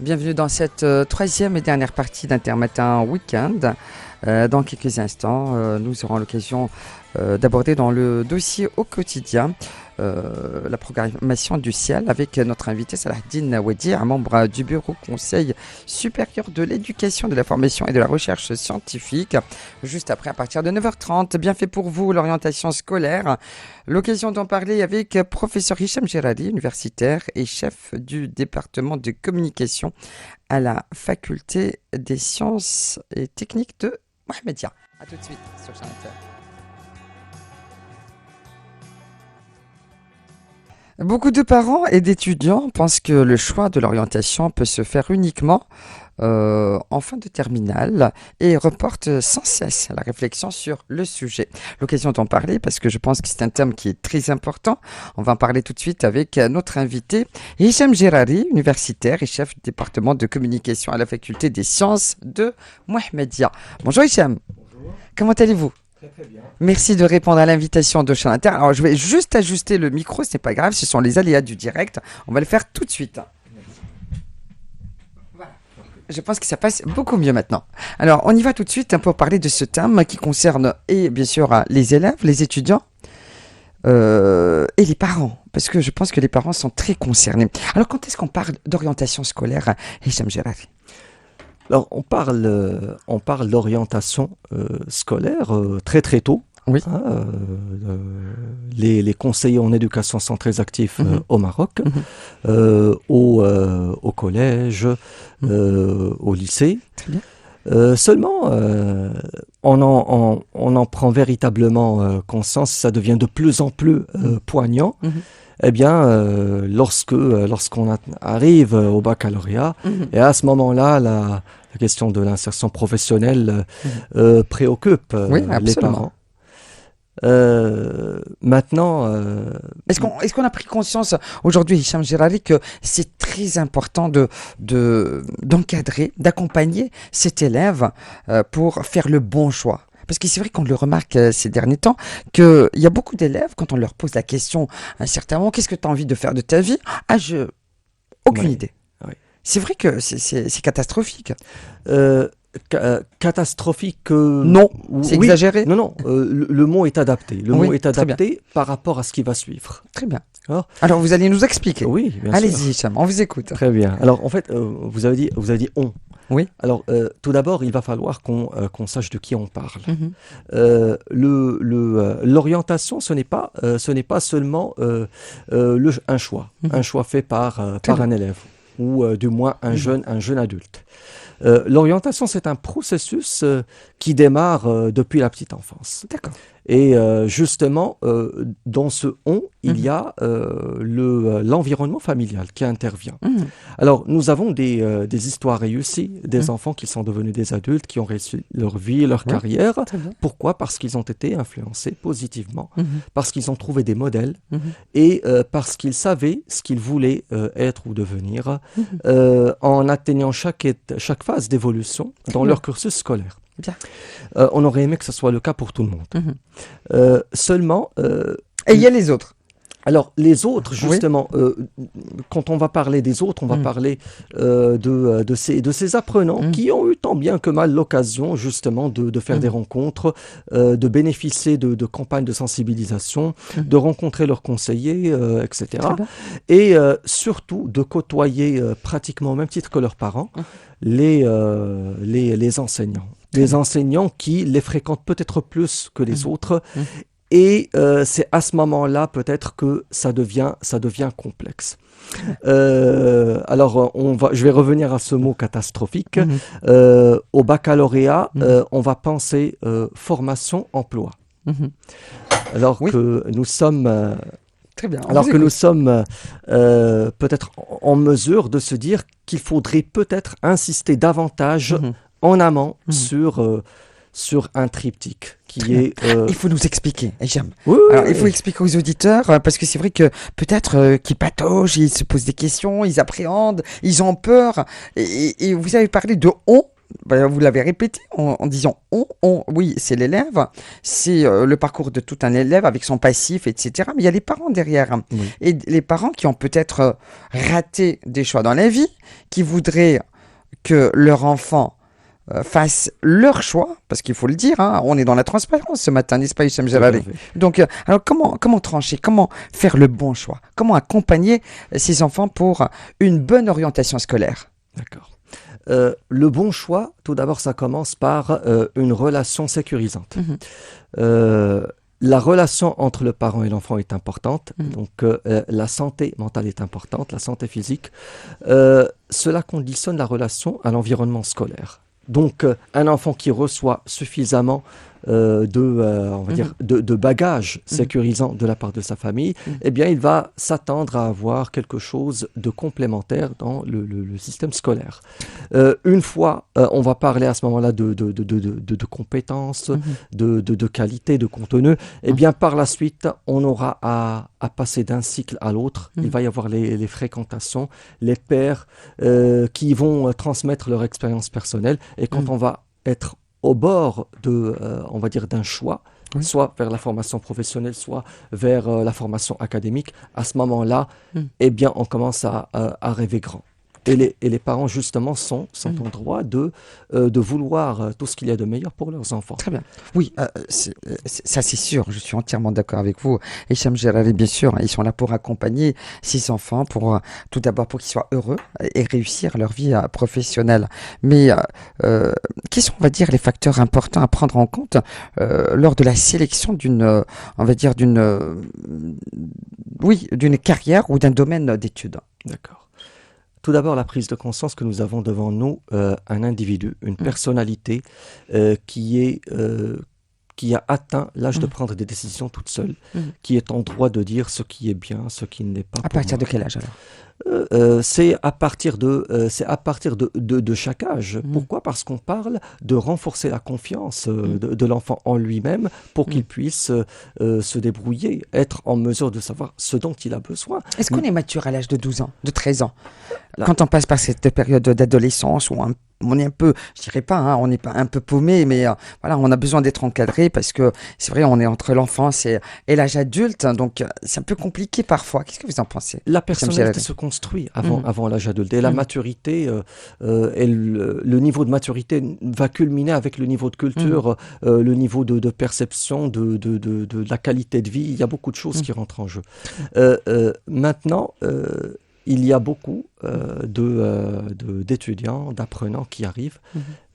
Bienvenue dans cette troisième et dernière partie d'Intermatin Week-end. Dans quelques instants, nous aurons l'occasion d'aborder dans le dossier au quotidien la programmation du ciel avec notre invité Salahdine Wadi, un membre du bureau conseil supérieur de l'éducation, de la formation et de la recherche scientifique. Juste après, à partir de 9h30, bien fait pour vous, l'orientation scolaire. L'occasion d'en parler avec professeur Hicham Gerari, universitaire et chef du département de communication à la faculté des sciences et techniques de Mohamedia. A tout de suite sur Channel Inter. Beaucoup de parents et d'étudiants pensent que le choix de l'orientation peut se faire uniquement en fin de terminale et reportent sans cesse la réflexion sur le sujet. L'occasion d'en parler parce que je pense que c'est un thème qui est très important. On va en parler tout de suite avec notre invité Hicham Gerari, universitaire et chef du département de communication à la faculté des sciences de Mohamedia. Bonjour Hicham. Bonjour. Comment allez-vous? Très bien. Merci de répondre à l'invitation de Channel Inter. Alors, je vais juste ajuster le micro, ce n'est pas grave, ce sont les aléas du direct. On va le faire tout de suite. Voilà. Je pense que ça passe beaucoup mieux maintenant. Alors, on y va tout de suite pour parler de ce thème qui concerne, et bien sûr, les élèves, les étudiants et les parents. Parce que je pense que les parents sont très concernés. Alors, quand est-ce qu'on parle d'orientation scolaire, Hicham Gerari? Alors, on parle d'orientation scolaire très très tôt. Oui. Les conseillers en éducation sont très actifs au Maroc, au collège, au lycée. Très bien. Seulement, on en prend véritablement conscience, ça devient de plus en plus poignant. Eh bien, lorsqu'on arrive au baccalauréat, et à ce moment-là, la question de l'insertion professionnelle préoccupe les parents. Maintenant, est-ce qu'on a pris conscience aujourd'hui, Hicham Gerari, que c'est très important d'encadrer, d'accompagner cet élève pour faire le bon choix? Parce que c'est vrai qu'on le remarque ces derniers temps, qu'il y a beaucoup d'élèves, quand on leur pose la question à un certain moment, qu'est-ce que tu as envie de faire de ta vie? Aucune idée. Oui. C'est vrai que c'est catastrophique. Catastrophique. Non, c'est oui, exagéré. Non, le mot est adapté. Le mot est adapté par rapport à ce qui va suivre. Très bien. Alors, vous allez nous expliquer. Oui, bien sûr. Allez-y, Hicham, on vous écoute. Très bien. Alors, en fait, vous avez dit on. Oui. Alors, tout d'abord, il va falloir qu'on sache de qui on parle. L'orientation, ce n'est pas seulement un choix, un choix fait par un élève ou du moins un jeune adulte. L'orientation, c'est un processus qui démarre depuis la petite enfance. D'accord. Et justement, dans ce on, il y a l'environnement familial qui intervient. Alors, nous avons des histoires réussies, des enfants qui sont devenus des adultes, qui ont réussi leur vie, leur carrière. Pourquoi? Parce qu'ils ont été influencés positivement, parce qu'ils ont trouvé des modèles et parce qu'ils savaient ce qu'ils voulaient être ou devenir en atteignant chaque phase d'évolution dans leur cursus scolaire. On aurait aimé que ce soit le cas pour tout le monde. Seulement... et il y a les autres. Alors, les autres, justement, quand on va parler des autres, on va parler de ces apprenants qui ont eu tant bien que mal l'occasion, justement, de faire des rencontres, de bénéficier de campagnes de sensibilisation, de rencontrer leurs conseillers, etc. Et surtout, de côtoyer pratiquement au même titre que leurs parents, les enseignants. Des enseignants qui les fréquentent peut-être plus que les autres. Et c'est à ce moment-là peut-être que ça devient complexe. Alors, je vais revenir à ce mot catastrophique. Au baccalauréat, on va penser formation-emploi. Alors que nous sommes... Très bien. Alors que nous sommes peut-être en mesure de se dire qu'il faudrait peut-être insister davantage en amont sur un triptyque qui est... Il faut nous expliquer, Hicham. Oui, alors, il faut expliquer aux auditeurs, parce que c'est vrai que peut-être qu'ils pataugent, ils se posent des questions, ils appréhendent, ils ont peur. Et vous avez parlé de on, vous l'avez répété en disant oui, c'est l'élève, c'est le parcours de tout un élève avec son passif, etc. Mais il y a les parents derrière. Oui. Et les parents qui ont peut-être raté des choix dans la vie, qui voudraient que leur enfant fassent leur choix, parce qu'il faut le dire, hein, on est dans la transparence ce matin, n'est-ce pas, Hicham Jarrari? Donc, alors comment trancher, comment faire le bon choix, comment accompagner ces enfants pour une bonne orientation scolaire? D'accord. Le bon choix, tout d'abord, ça commence par une relation sécurisante. La relation entre le parent et l'enfant est importante, donc la santé mentale est importante, la santé physique. Cela conditionne la relation à l'environnement scolaire. Donc, un enfant qui reçoit suffisamment on va dire de bagages sécurisants de la part de sa famille, eh bien, il va s'attendre à avoir quelque chose de complémentaire dans le système scolaire. Une fois, on va parler à ce moment-là de compétences, de qualité, de contenu, eh bien, par la suite, on aura à passer d'un cycle à l'autre. Il va y avoir les fréquentations, les pairs qui vont transmettre leur expérience personnelle. Et quand on va être au bord on va dire, d'un choix, soit vers la formation professionnelle, soit vers la formation académique, à ce moment-là, eh bien, on commence à rêver grand. Et les parents, justement, sont en droit de vouloir tout ce qu'il y a de meilleur pour leurs enfants. Très bien. Oui, ça c'est sûr, je suis entièrement d'accord avec vous. Hicham Jarrari, bien sûr, ils sont là pour accompagner ces enfants, tout d'abord pour qu'ils soient heureux et réussir leur vie professionnelle. Mais quels sont, on va dire, les facteurs importants à prendre en compte lors de la sélection on va dire, d'une carrière ou d'un domaine d'études? D'accord. Tout d'abord, la prise de conscience que nous avons devant nous un individu, une personnalité qui a atteint l'âge de prendre des décisions toute seule, qui est en droit de dire ce qui est bien, ce qui ne l'est pas. À partir de quel âge alors? C'est à partir de chaque âge. Pourquoi? Parce qu'on parle de renforcer la confiance de l'enfant en lui-même pour qu'il puisse se débrouiller, être en mesure de savoir ce dont il a besoin. Est-ce qu'on est mature à l'âge de 12 ans, de 13 ans? Quand on passe par cette période d'adolescence où on est un peu, je dirais pas, hein, on n'est pas un peu paumé, mais voilà, on a besoin d'être encadré parce que c'est vrai, on est entre l'enfance et l'âge adulte, donc c'est un peu compliqué parfois. Qu'est-ce que vous en pensez? La personnalité se construit avant l'âge adulte et la maturité, le niveau de maturité va culminer avec le niveau de culture, le niveau de perception, de la qualité de vie. Il y a beaucoup de choses qui rentrent en jeu. Maintenant, il y a beaucoup d'étudiants, d'apprenants qui arrivent,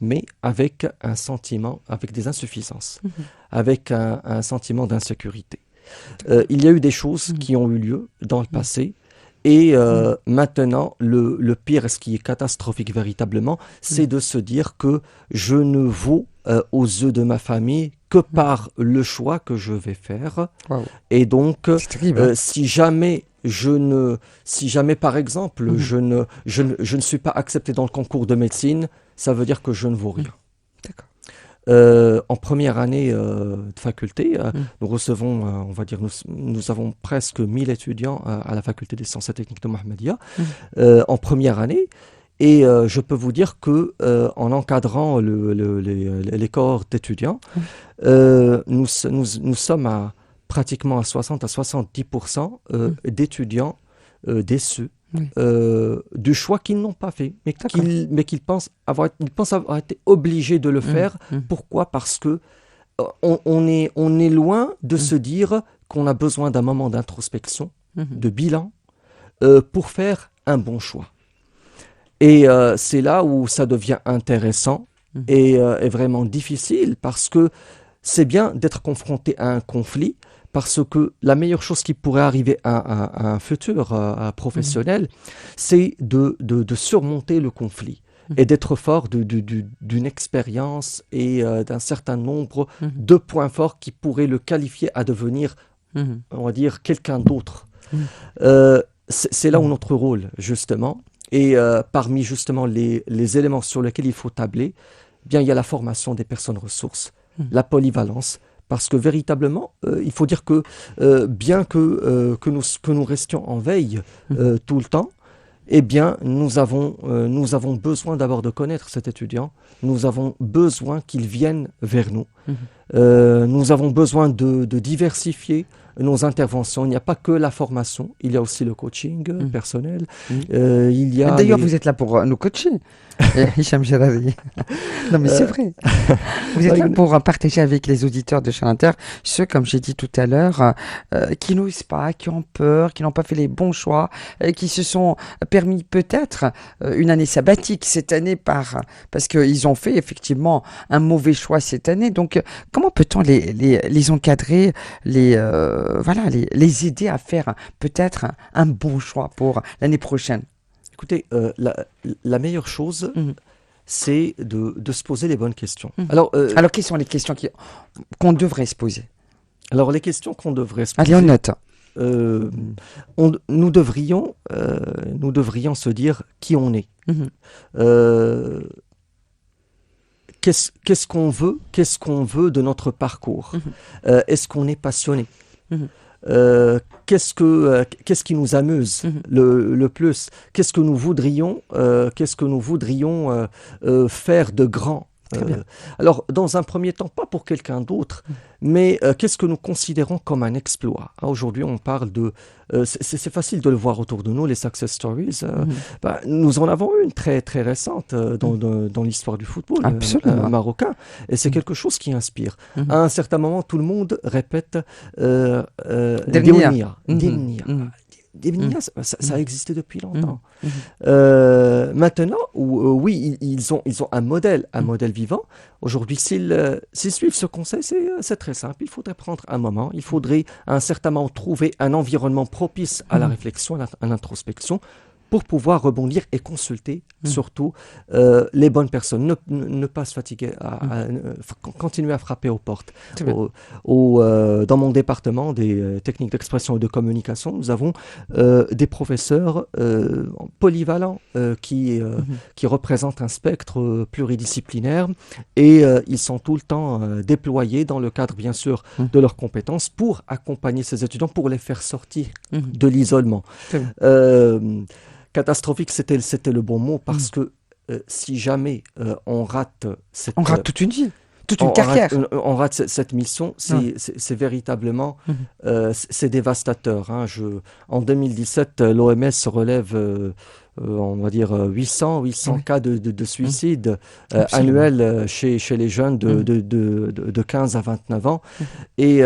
mais avec un sentiment, avec des insuffisances, avec un sentiment d'insécurité. Il y a eu des choses qui ont eu lieu dans le passé, et maintenant, le pire, ce qui est catastrophique véritablement, c'est de se dire que je ne vaux aux yeux de ma famille que par le choix que je vais faire. Wow. Et donc, si jamais par exemple, je ne suis pas accepté dans le concours de médecine, ça veut dire que je ne vaux rien. D'accord. En première année de faculté, nous recevons, on va dire, nous avons presque 1000 étudiants à la faculté des sciences et techniques de Mohammedia en première année. Et je peux vous dire que en encadrant les cohortes d'étudiants, nous sommes pratiquement à 60 à 70% d'étudiants déçus du choix qu'ils n'ont pas fait, mais qu'ils pensent avoir été obligés de le faire. Pourquoi? Parce que on est loin de se dire qu'on a besoin d'un moment d'introspection, de bilan, pour faire un bon choix. Et c'est là où ça devient intéressant et vraiment difficile, parce que c'est bien d'être confronté à un conflit, parce que la meilleure chose qui pourrait arriver à un futur professionnel, c'est de surmonter le conflit et d'être fort d'une expérience et d'un certain nombre de points forts qui pourraient le qualifier à devenir, on va dire, quelqu'un d'autre. C'est là où notre rôle, justement, et parmi justement les éléments sur lesquels il faut tabler, bien, il y a la formation des personnes ressources, la polyvalence, parce que véritablement, il faut dire que bien que nous restions en veille tout le temps, eh bien, nous avons besoin d'abord de connaître cet étudiant. Nous avons besoin qu'il vienne vers nous. Nous avons besoin de diversifier nos interventions. Il n'y a pas que la formation, il y a aussi le coaching personnel. Il y a D'ailleurs, vous êtes là pour nous coacher, Hicham Jarari. Non, mais c'est vrai. Vous êtes là pour partager avec les auditeurs de Chant Inter, ceux, comme j'ai dit tout à l'heure, qui n'osent pas, qui ont peur, qui n'ont pas fait les bons choix, qui se sont permis peut-être une année sabbatique cette année parce qu'ils ont fait effectivement un mauvais choix cette année. Donc, comment peut-on les encadrer, les aider à faire peut-être un bon choix pour l'année prochaine? Écoutez, la meilleure chose, c'est de se poser les bonnes questions. Alors, quelles sont les questions qu'on devrait se poser? Alors, les questions qu'on devrait se poser... Allez, on note. Nous devrions se dire qui on est. Qu'est-ce qu'on veut? Qu'est-ce qu'on veut de notre parcours? Est-ce qu'on est passionné? Qu'est-ce qui nous amuse le plus? Qu'est-ce que nous voudrions faire de grand? Alors, dans un premier temps, pas pour quelqu'un d'autre, mais qu'est-ce que nous considérons comme un exploit? Aujourd'hui, on parle de... c'est facile de le voir autour de nous, les success stories. Nous en avons une très, très récente dans l'histoire du football marocain. Et c'est quelque chose qui inspire. À un certain moment, tout le monde répète Demnia. Demnia, ça a existé depuis longtemps. Maintenant, oui, ils ont un modèle vivant. Aujourd'hui, s'ils suivent ce conseil, c'est très simple. Il faudrait prendre un moment, il faudrait à un certain moment trouver un environnement propice à la réflexion, à l'introspection, pour pouvoir rebondir et consulter surtout les bonnes personnes. Ne pas se fatiguer, continuer à frapper aux portes. Dans mon département des techniques d'expression et de communication, nous avons des professeurs polyvalents qui représentent un spectre pluridisciplinaire et ils sont tout le temps déployés dans le cadre, bien sûr, de leurs compétences pour accompagner ces étudiants, pour les faire sortir de l'isolement. Catastrophique, c'était le bon mot, parce que si jamais on rate on rate toute une vie, toute une carrière. On rate cette mission, c'est véritablement c'est dévastateur. En 2017, l'OMS relève on va dire 800 cas de suicide annuels chez les jeunes de 15 à 29 ans. Et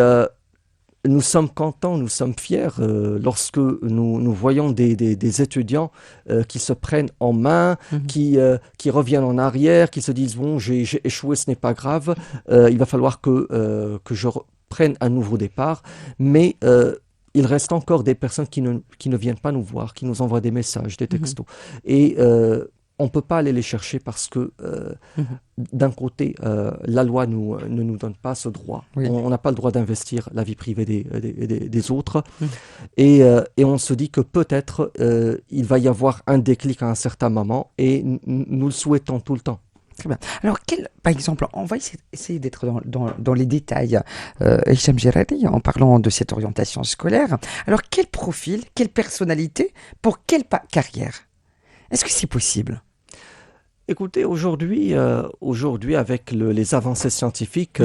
nous sommes contents, nous sommes fiers lorsque nous voyons des étudiants qui se prennent en main, qui reviennent en arrière, qui se disent « bon, j'ai échoué, ce n'est pas grave, il va falloir que je reprenne un nouveau départ ». Mais il reste encore des personnes qui ne viennent pas nous voir, qui nous envoient des messages, des textos. Et on ne peut pas aller les chercher parce que d'un côté, la loi ne nous donne pas ce droit. On n'a pas le droit d'investir la vie privée des autres. Et on se dit que peut-être il va y avoir un déclic à un certain moment et nous le souhaitons tout le temps. Très bien. Alors, par exemple, on va essayer d'être dans les détails, Hicham Jarari, en parlant de cette orientation scolaire. Alors, quel profil, quelle personnalité pour quelle carrière? Est-ce que c'est possible? Écoutez, aujourd'hui, avec les avancées scientifiques...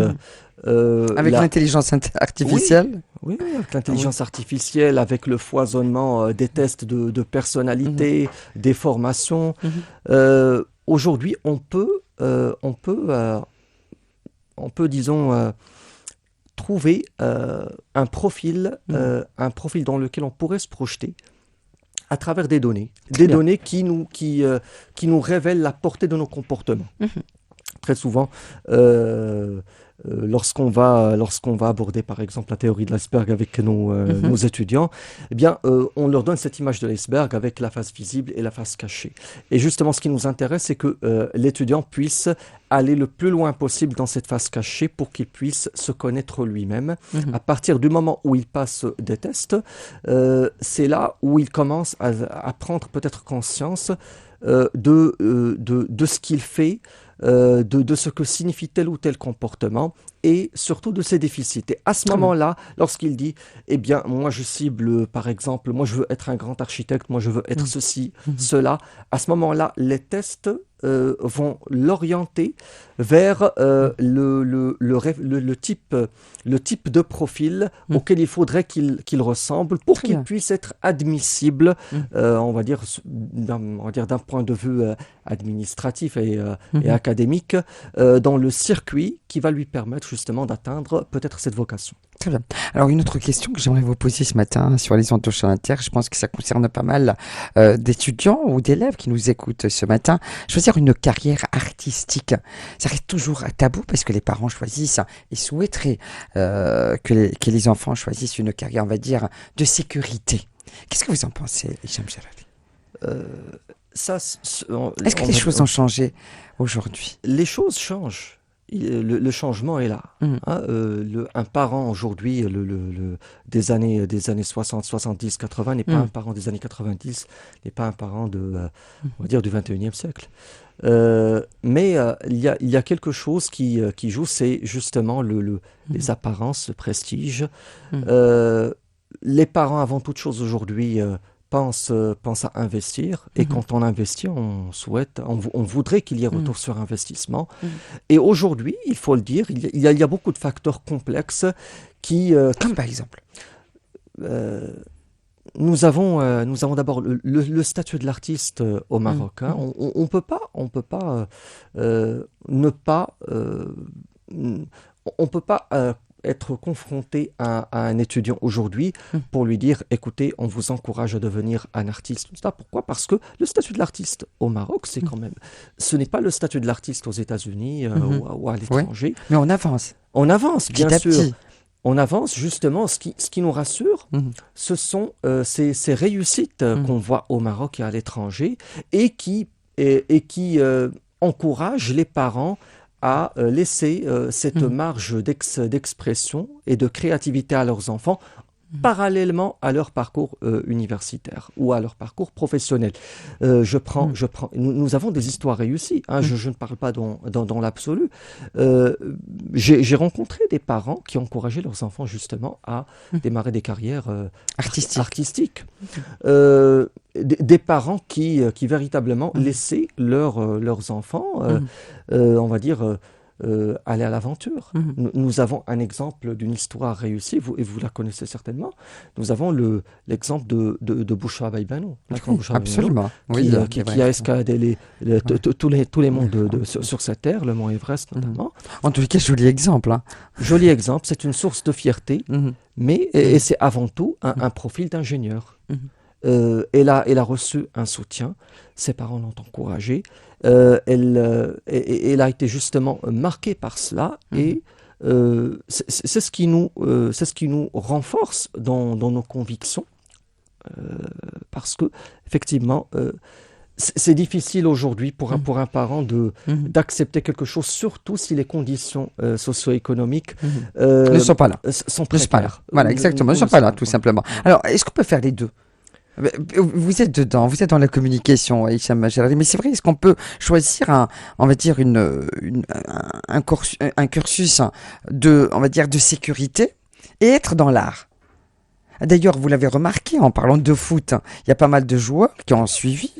avec l'intelligence artificielle? Oui, avec l'intelligence artificielle, avec le foisonnement des tests de personnalité, des formations. Aujourd'hui, on peut, disons, trouver un profil dans lequel on pourrait se projeter à travers des données. Des données qui nous révèlent la portée de nos comportements. Très souvent, lorsqu'on va aborder par exemple la théorie de l'iceberg avec nos étudiants, eh bien, on leur donne cette image de l'iceberg avec la face visible et la face cachée. Et justement, ce qui nous intéresse, c'est que l'étudiant puisse aller le plus loin possible dans cette face cachée pour qu'il puisse se connaître lui-même. À partir du moment où il passe des tests, c'est là où il commence à prendre peut-être conscience de ce qu'il fait, de ce que signifie tel ou tel comportement et surtout de ses déficits. Et à ce moment-là, lorsqu'il dit, eh bien, moi je cible, par exemple, moi je veux être un grand architecte, moi je veux être ceci, cela, à ce moment-là, les tests vont l'orienter vers le type de profil auquel il faudrait qu'il ressemble pour qu'il puisse être admissible, on va dire d'un point de vue administratif et académique, dans le circuit qui va lui permettre justement d'atteindre peut-être cette vocation. Très bien. Alors, une autre question que j'aimerais vous poser ce matin sur les ondes de Chant Inter, je pense que ça concerne pas mal d'étudiants ou d'élèves qui nous écoutent ce matin. Choisir une carrière artistique, ça reste toujours un tabou parce que les parents choisissent et souhaiteraient que les enfants choisissent une carrière, on va dire, de sécurité. Qu'est-ce que vous en pensez, Hicham Jalali? Est-ce que les choses ont changé aujourd'hui? Les choses changent. Le changement est là. Un parent aujourd'hui des années 60, 70, 80 n'est pas un parent des années 90, n'est pas un parent on va dire du 21e siècle. Mais il y a quelque chose qui joue, c'est justement les apparences, le prestige. Les parents, avant toute chose aujourd'hui, pensent à investir, et quand on investit, on voudrait qu'il y ait retour sur investissement. Et aujourd'hui, il faut le dire, il y a beaucoup de facteurs complexes comme par exemple nous avons d'abord le statut de l'artiste au Maroc. On peut pas être confronté à un étudiant aujourd'hui pour lui dire, écoutez, on vous encourage à devenir un artiste. Pourquoi? Parce que le statut de l'artiste au Maroc, c'est quand même, ce n'est pas le statut de l'artiste aux États-Unis ou à l'étranger. Oui, mais on avance. On avance, bien sûr. Petit. On avance, justement. Ce qui nous rassure, ce sont ces réussites qu'on voit au Maroc et à l'étranger et qui encouragent les parents à laisser cette marge d'expression et de créativité à leurs enfants parallèlement à leur parcours universitaire ou à leur parcours professionnel. Nous avons des histoires réussies. Je ne parle pas dans l'absolu. J'ai rencontré des parents qui encourageaient leurs enfants justement à démarrer des carrières artistiques. Des parents qui véritablement laissaient leurs enfants, on va dire, aller à l'aventure. Nous avons un exemple d'une histoire réussie, vous la connaissez certainement. Nous avons l'exemple de Bouchra Baïbano. Absolument. Qui a escaladé tous les monts sur cette terre, le mont Everest notamment. En tout cas, joli exemple. Joli exemple, c'est une source de fierté, mais et c'est avant tout un profil d'ingénieur. Elle a reçu un soutien, ses parents l'ont encouragée, elle a été justement marquée par cela et c'est ce qui nous renforce dans nos convictions, parce que effectivement c'est difficile aujourd'hui pour un parent d'accepter quelque chose, surtout si les conditions socio-économiques ne sont pas là. Sont précaires. Voilà, exactement, ne sont pas là, tout simplement. Alors, est-ce qu'on peut faire les deux? Vous êtes dedans, vous êtes dans la communication, Hicham Jalali, mais c'est vrai, est-ce qu'on peut choisir on va dire un cursus on va dire de sécurité et être dans l'art? D'ailleurs, vous l'avez remarqué en parlant de foot, il y a pas mal de joueurs qui ont suivi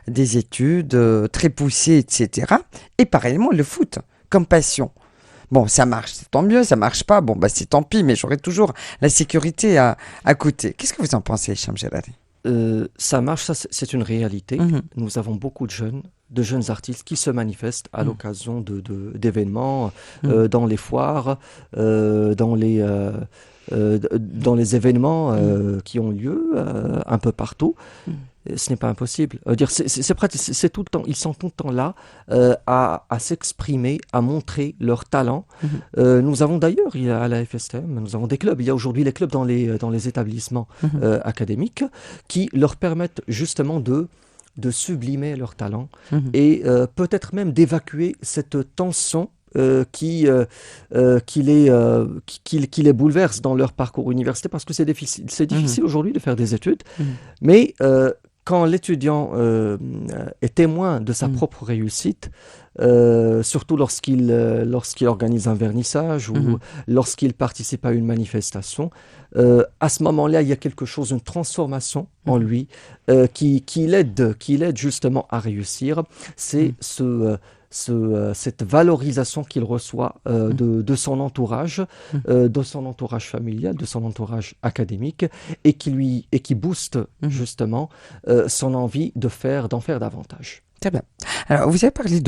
des études très poussées, etc. Et pareillement le foot comme passion. Bon, ça marche, c'est tant mieux, ça marche pas, bon, bah c'est tant pis, mais j'aurai toujours la sécurité à côté. Qu'est-ce que vous en pensez, Hicham Jalali? Ça marche, ça c'est une réalité. Nous avons beaucoup de jeunes artistes qui se manifestent à l'occasion d'événements, dans les foires, dans les événements qui ont lieu un peu partout. Ce n'est pas impossible. C'est tout le temps. Ils sont tout le temps là à s'exprimer, à montrer leur talent. Nous avons d'ailleurs, à la FSTM, nous avons des clubs. Il y a aujourd'hui les clubs dans les établissements académiques qui leur permettent justement de sublimer leur talent et peut-être même d'évacuer cette tension qui les bouleverse dans leur parcours universitaire, parce que c'est difficile aujourd'hui de faire des études, mais quand l'étudiant est témoin de sa propre réussite, surtout lorsqu'il organise un vernissage ou lorsqu'il participe à une manifestation, à ce moment-là, il y a quelque chose, une transformation en lui qui l'aide justement à réussir. C'est cette valorisation qu'il reçoit de son entourage, de son entourage familial, de son entourage académique, et qui booste justement son envie d'en faire davantage. Très bien. Alors, vous avez parlé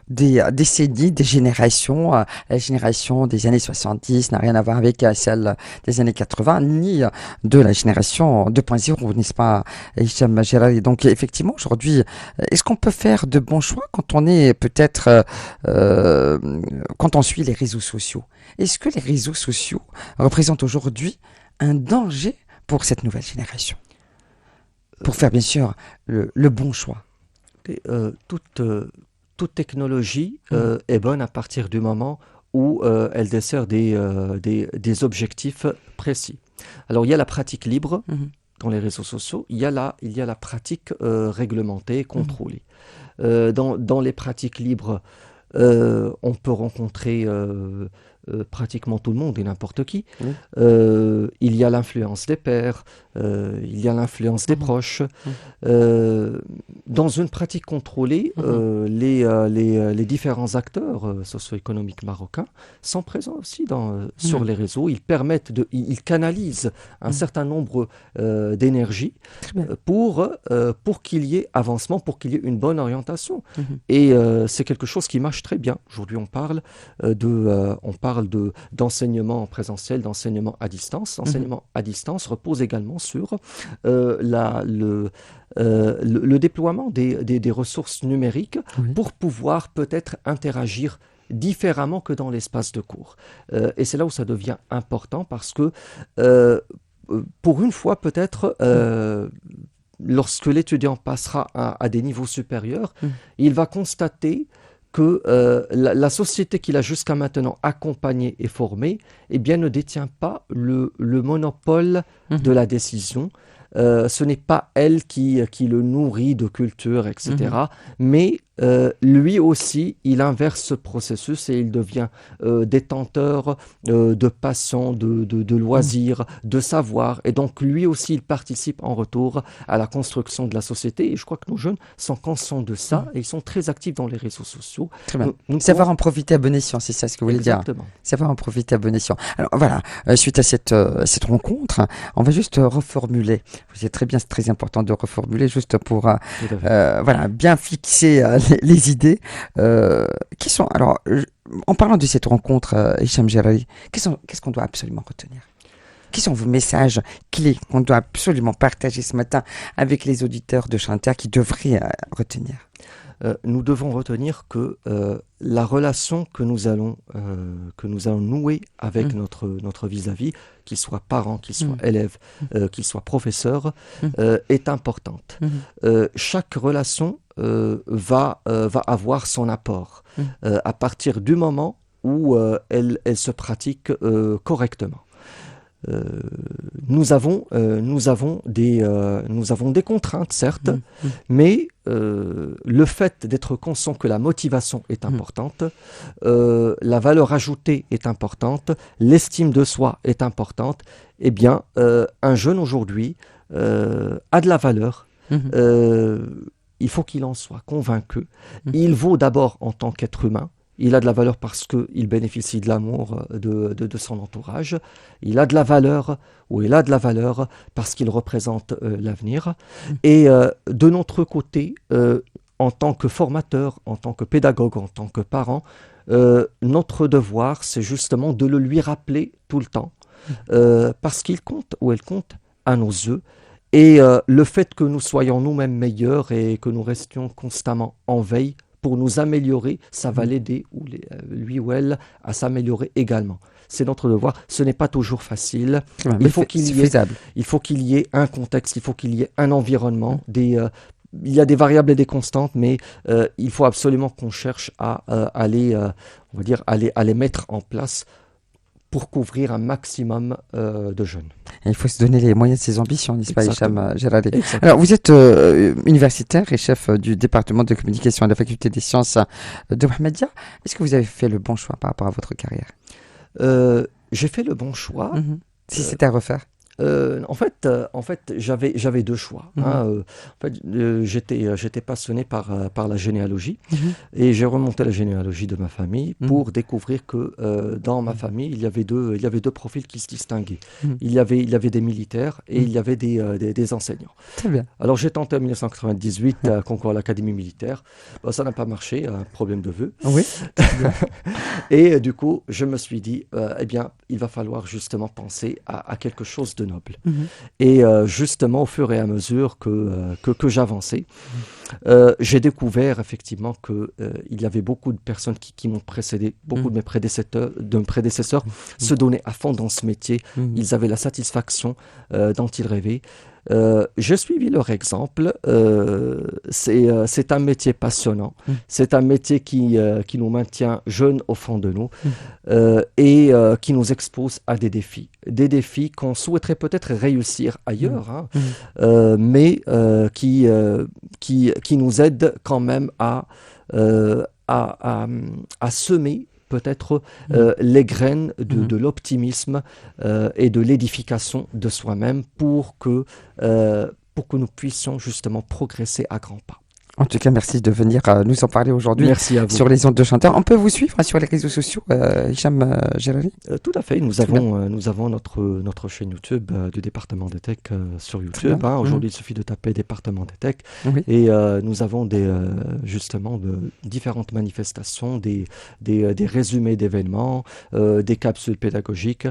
des décennies, des générations. La génération des années 70 n'a rien à voir avec celle des années 80, ni de la génération 2.0, n'est-ce pas, Hicham Gerari? Donc, effectivement, aujourd'hui, est-ce qu'on peut faire de bons choix quand on est peut-être, quand on suit les réseaux sociaux? Est-ce que les réseaux sociaux représentent aujourd'hui un danger pour cette nouvelle génération? Pour faire, bien sûr, le bon choix. Toute technologie est bonne à partir du moment où elle dessert des objectifs précis. Alors, il y a la pratique libre dans les réseaux sociaux, il y a la pratique réglementée, contrôlée. Dans les pratiques libres, on peut rencontrer pratiquement tout le monde et n'importe qui. Il y a l'influence des pairs, il y a l'influence des proches. Dans une pratique contrôlée, les différents acteurs socio-économiques marocains sont présents aussi sur les réseaux. Ils canalisent un certain nombre d'énergie pour qu'il y ait avancement, pour qu'il y ait une bonne orientation. Et c'est quelque chose qui marche très bien. Aujourd'hui, on parle d'enseignement en présentiel, d'enseignement à distance. L'enseignement à distance repose également sur le déploiement des ressources numériques pour pouvoir peut-être interagir différemment que dans l'espace de cours. Et c'est là où ça devient important parce que, pour une fois peut-être, lorsque l'étudiant passera à des niveaux supérieurs, il va constater que la société qu'il a jusqu'à maintenant accompagnée et formée, eh bien, ne détient pas le monopole de la décision. Ce n'est pas elle qui le nourrit de culture, etc. Mais lui aussi, il inverse ce processus et il devient détenteur de passion, de loisirs, de savoir. Et donc, lui aussi, il participe en retour à la construction de la société. Et je crois que nos jeunes sont conscients de ça et ils sont très actifs dans les réseaux sociaux. Très bien. Savoir en profiter à bon escient, c'est ça ce que vous voulez dire. Exactement. Savoir en profiter à bon escient. Alors voilà, suite à cette rencontre, on va juste reformuler. C'est très bien, c'est très important de reformuler juste pour bien fixer les idées. Alors, en parlant de cette rencontre, Hicham Gerari, qu'est-ce qu'on doit absolument retenir? Quels sont vos messages clés qu'on doit absolument partager ce matin avec les auditeurs de Chanter qui devraient retenir? Nous devons retenir que la relation que nous allons nouer avec notre vis-à-vis, qu'il soit parent, qu'il soit élève, qu'il soit professeur, est importante. Chaque relation va avoir son apport à partir du moment où elle se pratique correctement. Nous avons des contraintes, certes, mais le fait d'être conscient que la motivation est importante, la valeur ajoutée est importante, l'estime de soi est importante, eh bien, un jeune aujourd'hui a de la valeur. Il faut qu'il en soit convaincu. Il vaut d'abord en tant qu'être humain. Il a de la valeur parce qu'il bénéficie de l'amour de son entourage. Il a de la valeur parce qu'il représente l'avenir. Et de notre côté, en tant que formateur, en tant que pédagogue, en tant que parent, notre devoir, c'est justement de le lui rappeler tout le temps. Parce qu'il compte ou elle compte à nos yeux. Et le fait que nous soyons nous-mêmes meilleurs et que nous restions constamment en veille pour nous améliorer, ça va l'aider, lui ou elle, à s'améliorer également. C'est notre devoir. Ce n'est pas toujours facile. Il faut qu'il y ait un contexte, il faut qu'il y ait un environnement. Il y a des variables et des constantes, mais il faut absolument qu'on cherche à les mettre en place pour couvrir un maximum de jeunes. Et il faut se donner les moyens de ses ambitions, n'est-ce pas, Hicham Gerali? Exactement. Alors, vous êtes universitaire et chef du département de communication à la faculté des sciences de Mohammedia. Est-ce que vous avez fait le bon choix par rapport à votre carrière? J'ai fait le bon choix. Si c'était à refaire? En fait, j'avais deux choix. J'étais passionné par la généalogie et j'ai remonté la généalogie de ma famille pour découvrir que dans ma famille, il y avait deux profils qui se distinguaient. Il y avait des militaires et il y avait des enseignants. Très bien. Alors j'ai tenté en 1998 concours à l'académie militaire. Ça n'a pas marché, un problème de vœux. Oui. Et du coup, je me suis dit, eh bien, il va falloir justement penser à quelque chose de noble. Et justement, au fur et à mesure que j'avançais, j'ai découvert effectivement qu'il y avait beaucoup de personnes qui m'ont précédé, beaucoup de mes prédécesseurs se donnaient à fond dans ce métier. Ils avaient la satisfaction dont ils rêvaient. J'ai suivi leur exemple. C'est un métier passionnant. C'est un métier qui nous maintient jeunes au fond de nous et qui nous expose à des défis qu'on souhaiterait peut-être réussir ailleurs, mais qui nous aident quand même à semer peut-être les graines de l'optimisme et de l'édification de soi-même pour que nous puissions justement progresser à grands pas. En tout cas, merci de venir nous en parler aujourd'hui sur les ondes de Chanteur. On peut vous suivre sur les réseaux sociaux, Hicham Gerali? Tout à fait. Nous avons notre chaîne YouTube du département des Tech sur YouTube. Aujourd'hui, il suffit de taper département des Tech. Et nous avons justement différentes manifestations, des résumés d'événements, des capsules pédagogiques.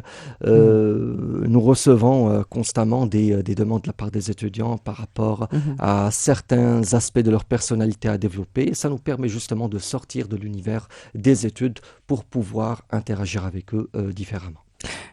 Nous recevons constamment des demandes de la part des étudiants par rapport à certains aspects de leur personnalité à développer. Et ça nous permet justement de sortir de l'univers des études pour pouvoir interagir avec eux différemment.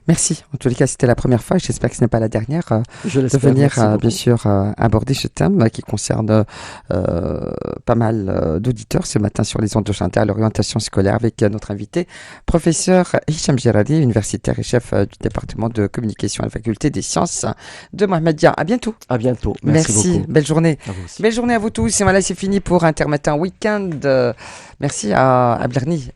Merci. En tous les cas, c'était la première fois. J'espère que ce n'est pas la dernière de venir, bien sûr, aborder ce thème qui concerne pas mal d'auditeurs ce matin sur les ondes de Chanteur, l'orientation scolaire avec notre invité, professeur Hicham Gerali, universitaire et chef du département de communication à la faculté des sciences de Mohammedia. À bientôt. À bientôt. Merci beaucoup. Belle journée. Belle journée à vous tous. Et voilà, c'est fini pour Intermatin Week-end. Merci à Ablerni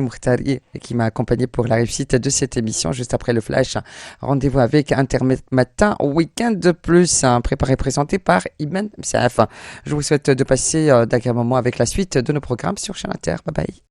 Mouhtari qui m'a accompagné pour la réussite de cette émission juste après le flash. Rendez-vous avec Intermatin Week-end de plus, préparé et présenté par Imen Msaf. Je vous souhaite de passer d'agréables moments avec la suite de nos programmes sur Chaîne Inter. Bye bye.